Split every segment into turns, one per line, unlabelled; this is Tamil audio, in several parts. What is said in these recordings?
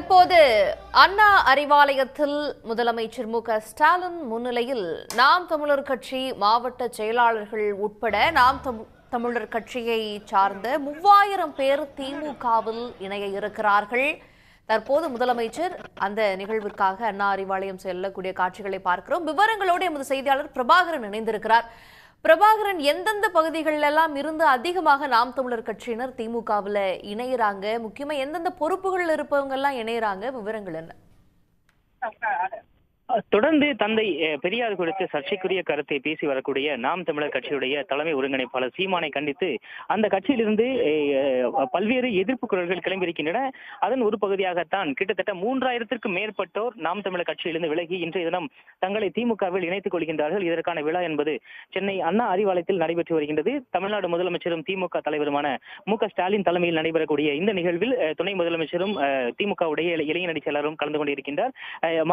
தற்போது அண்ணா அறிவாலயத்தில் முதலமைச்சர் மு.க.ஸ்டாலின் முன்னிலையில் நாம் தமிழர் கட்சி மாவட்ட செயலாளர்கள் உட்பட நாம் தமிழர் கட்சியை சார்ந்த 3000 பேர் திமுகவில் இணைய இருக்கிறார்கள். தற்போது முதலமைச்சர் அந்த நிகழ்விற்காக அண்ணா அறிவாலயம் செல்லக்கூடிய காட்சிகளை பார்க்கிறோம். விவரங்களோடு எமது செய்தியாளர் பிரபாகரன் இணைந்திருக்கிறார். பிரபாகரன், எந்தெந்த பகுதிகளில் எல்லாம் இருந்து அதிகமாக நாம் தமிழர் கட்சியினர் திமுகவில் இணையறாங்க, முக்கியமா எந்தெந்த பொறுப்புகள் இருப்பவங்க எல்லாம் இணையறாங்க, விவரங்கள் என்ன?
தொடர்ந்து தந்தை பெரியார் குறித்து சர்ச்சைக்குரிய கருத்தை பேசி வரக்கூடிய நாம் தமிழர் கட்சியுடைய தலைமை ஒருங்கிணைப்பாளர் சீமானை கண்டித்து அந்த கட்சியிலிருந்து பல்வேறு எதிர்ப்பு குரல்கள் கிளம்பியிருக்கின்றன. அதன் ஒரு பகுதியாகத்தான் கிட்டத்தட்ட 3000த்திற்கும் மேற்பட்டோர் நாம் தமிழர் கட்சியிலிருந்து விலகி இன்றைய தினம் தங்களை திமுகவில் இணைத்துக் கொள்கின்றார்கள். இதற்கான விழா என்பது சென்னை அண்ணா அறிவாலயத்தில் நடைபெற்று வருகின்றது. தமிழ்நாடு முதலமைச்சரும் திமுக தலைவருமான மு.க.ஸ்டாலின் தலைமையில் நடைபெறக்கூடிய இந்த நிகழ்வில் துணை முதலமைச்சரும் திமுகவுடைய இளைஞரணி செயலரும் கலந்து கொண்டிருக்கின்றார்.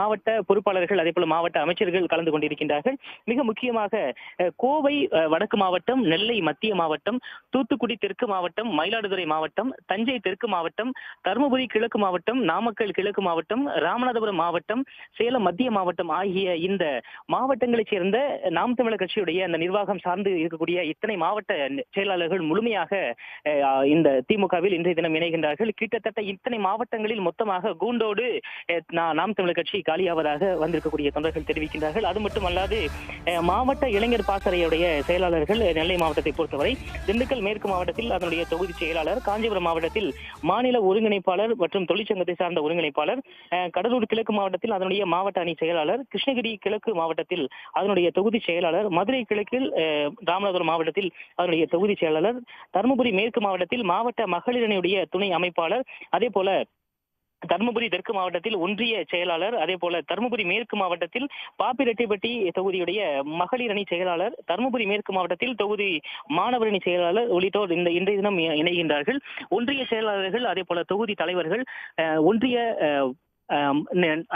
மாவட்ட பொறுப்பாளர்கள் அதே போல மாவட்ட அமைச்சர்கள் கலந்து கொண்டிருக்கின்றார்கள். மிக முக்கியமாக கோவை வடக்கு மாவட்டம், நெல்லை மத்திய மாவட்டம், தூத்துக்குடி தெற்கு மாவட்டம், மயிலாடுதுறை மாவட்டம், தஞ்சை தெற்கு மாவட்டம், தருமபுரி கிழக்கு மாவட்டம், நாமக்கல் கிழக்கு மாவட்டம், ராமநாதபுரம் மாவட்டம், சேலம் மத்திய மாவட்டம் ஆகிய இந்த மாவட்டங்களைச் சேர்ந்த நாம் தமிழர் கட்சியுடைய அந்த நிர்வாகம் சார்ந்து இருக்கக்கூடிய இத்தனை மாவட்ட செயலாளர்கள் முழுமையாக இந்த திமுகவில் இன்றைய தினம் இணைகின்றார்கள். கிட்டத்தட்ட இத்தனை மாவட்டங்களில் மொத்தமாக கூண்டோடு நாம் தமிழர் கட்சி காலியாவதாக வந்திருக்கக்கூடிய தொண்டர்கள் தெரிவிக்கின்றார்கள். அது மட்டுமல்லாது மாவட்ட இளைஞர் பாசறையுடைய செயலாளர்கள் நெல்லை மாவட்டத்தை பொறுத்தவரை திண்டுக்கல் மேற்கு மாவட்டத்தில் அதனுடைய தொகுதி செயலாளர், காஞ்சிபுரம் மாவட்டத்தில் மாநில ஒருங்கிணைப்பாளர் மற்றும் தொழிற்சங்கத்தை சார்ந்த ஒருங்கிணைப்பாளர், கடலூர் கிழக்கு மாவட்டத்தில் அதனுடைய மாவட்ட அணி செயலாளர், கிருஷ்ணகிரி கிழக்கு மாவட்டத்தில் அதனுடைய தொகுதி செயலாளர், மதுரை கிழக்கில் ராமநாதபுரம் மாவட்டத்தில் அதனுடைய தொகுதி செயலாளர், தருமபுரி மேற்கு மாவட்டத்தில் மாவட்ட மகளிர் அணியுடைய துணை அமைப்பாளர், அதே போல தருமபுரி தெற்கு மாவட்டத்தில் ஒன்றிய செயலாளர், அதே போல தருமபுரி மேற்கு மாவட்டத்தில் பாப்பிரெட்டிப்பட்டி தொகுதியுடைய மகளிர் அணி செயலாளர், தருமபுரி மேற்கு மாவட்டத்தில் தொகுதி மாணவர் அணி செயலாளர் உள்ளிட்டோர் இந்த இன்றைய தினம் இணைகின்றார்கள். ஒன்றிய செயலாளர்கள், அதே போல தொகுதி தலைவர்கள், ஒன்றிய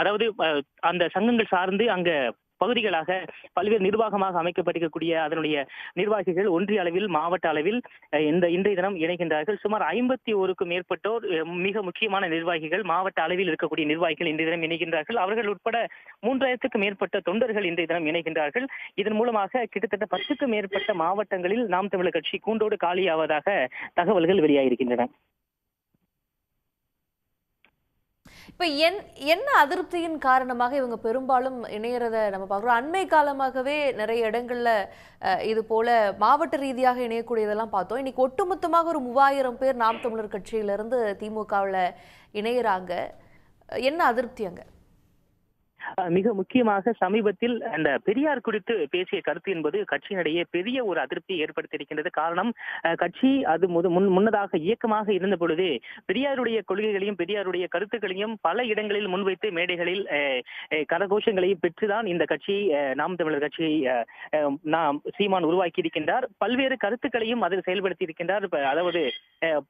அதாவது அந்த சங்கங்கள் சார்ந்து அங்க பகுதிகளாக பல்வேறு நிர்வாகமாக அமைக்கப்பட்டிருக்கக்கூடிய அதனுடைய நிர்வாகிகள் ஒன்றிய அளவில் மாவட்ட அளவில் இன்றைய தினம் இணைகின்றார்கள். சுமார் 51க்கும் மேற்பட்டோர் மிக முக்கியமான நிர்வாகிகள், மாவட்ட அளவில் இருக்கக்கூடிய நிர்வாகிகள் இன்றைய தினம் இணைகின்றார்கள். அவர்கள் உட்பட 3000க்கும் மேற்பட்ட தொண்டர்கள் இன்றைய தினம் இணைகின்றார்கள். இதன் மூலமாக கிட்டத்தட்ட 10க்கும் மேற்பட்ட மாவட்டங்களில் நாம் தமிழர் கட்சி கூண்டோடு காலியாவதாக தகவல்கள் வெளியாகியிருக்கின்றன.
இப்ப என்ன அதிருப்தியின் காரணமாக இவங்க பெரும்பாலும் இணையறத நம்ம பார்க்கிறோம். அண்மை காலமாகவே நிறைய இடங்கள்ல இது போல மாவட்ட ரீதியாக இணையக்கூடியதெல்லாம் பார்த்தோம். இன்னைக்கு ஒட்டுமொத்தமாக ஒரு 3000 பேர் நாம் தமிழர் கட்சியிலிருந்து திமுகவில் இணையறாங்க. என்ன அதிருப்தி அங்க?
மிக முக்கியமாக சமீபத்தில் அந்த பெரியார் குறித்து பேசிய கருத்து என்பது கட்சியினிடையே பெரிய ஒரு அதிருப்தியை ஏற்படுத்தியிருக்கின்றது. காரணம், கட்சி அது முன்னதாக இயக்கமாக இருந்த பொழுது பெரியாருடைய கொள்கைகளையும் பெரியாருடைய கருத்துக்களையும் பல இடங்களில் முன்வைத்து மேடைகளில் கரகோஷங்களை பெற்றுதான் இந்த கட்சி நாம் தமிழர் கட்சியை சீமான் உருவாக்கி இருக்கின்றார். பல்வேறு கருத்துக்களையும் அதில் செயல்படுத்தி இருக்கின்றார். அதாவது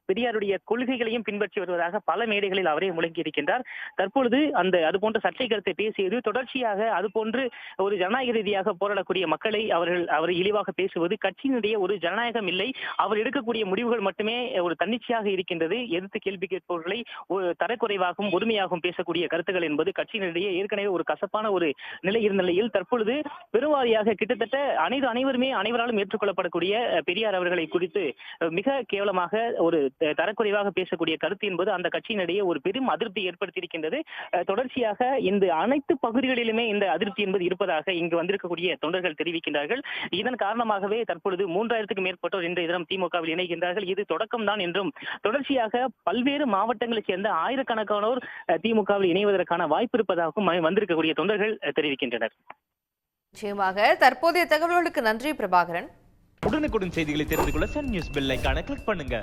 பெரியாருடைய கொள்கைகளையும் பின்பற்றி வருவதாக பல மேடைகளில் அவரே முழங்கி இருக்கின்றார். தற்பொழுது அது போன்ற சர்ச்சை கருத்தை பேசியது தொடர்ச்சியாக அது போன்று ஒரு ஜனநாயக ரீதியாக போராடக்கூடிய மக்களை அவர் இழிவாக பேசுவது கட்சியினுடைய ஒரு ஜனநாயகம் இல்லை. அவர் எடுக்கக்கூடிய முடிவுகள் மட்டுமே ஒரு தன்னிச்சையாக இருக்கின்றது. எதிர்த்து கேள்வி கேட்பவர்களை ஒரு தரக்குறைவாகவும் உரிமையாகவும் பேசக்கூடிய கருத்துக்கள் என்பது கட்சியினுடைய ஏற்கனவே ஒரு கசப்பான ஒரு நிலை இருந்த நிலையில் தற்பொழுது பெருவாரியாக கிட்டத்தட்ட அனைவருமே அனைவராலும் ஏற்றுக்கொள்ளப்படக்கூடிய பெரியார் அவர்களை குறித்து மிக கேவலமாக ஒரு தரக்குறைவாக பேசக்கூடிய கருத்து என்பது அந்த கட்சியினிடையே ஒரு பெரும் அதிருப்தி ஏற்படுத்தியிருக்கின்றது. தொடர்ச்சியாக இந்த அனைத்து பகுதிகளிலுமே இந்த அதிருப்தி என்பது இருப்பதாக இங்கு வந்திருக்கக்கூடிய தொண்டர்கள் தெரிவிக்கின்றார்கள். இதன் காரணமாகவே தற்பொழுது 3000க்கும் மேற்பட்டோர் இன்றைய தினம் திமுகவில் இணைகின்றார்கள். இது தொடக்கம்தான் என்றும் தொடர்ச்சியாக பல்வேறு மாவட்டங்களைச் சேர்ந்த ஆயிரக்கணக்கானோர் திமுகவில் இணைவதற்கான வாய்ப்பு இருப்பதாகவும் வந்திருக்கக்கூடிய தொண்டர்கள் தெரிவிக்கின்றனர்.
நிச்சயமாக தற்போதைய தகவல்களுக்கு நன்றி பிரபாகரன்.
உடனுக்குடன் செய்திகளை தெரிந்து கொள்ள சன் நியூஸ் பெல் ஐகானை கிளிக் பண்ணுங்க.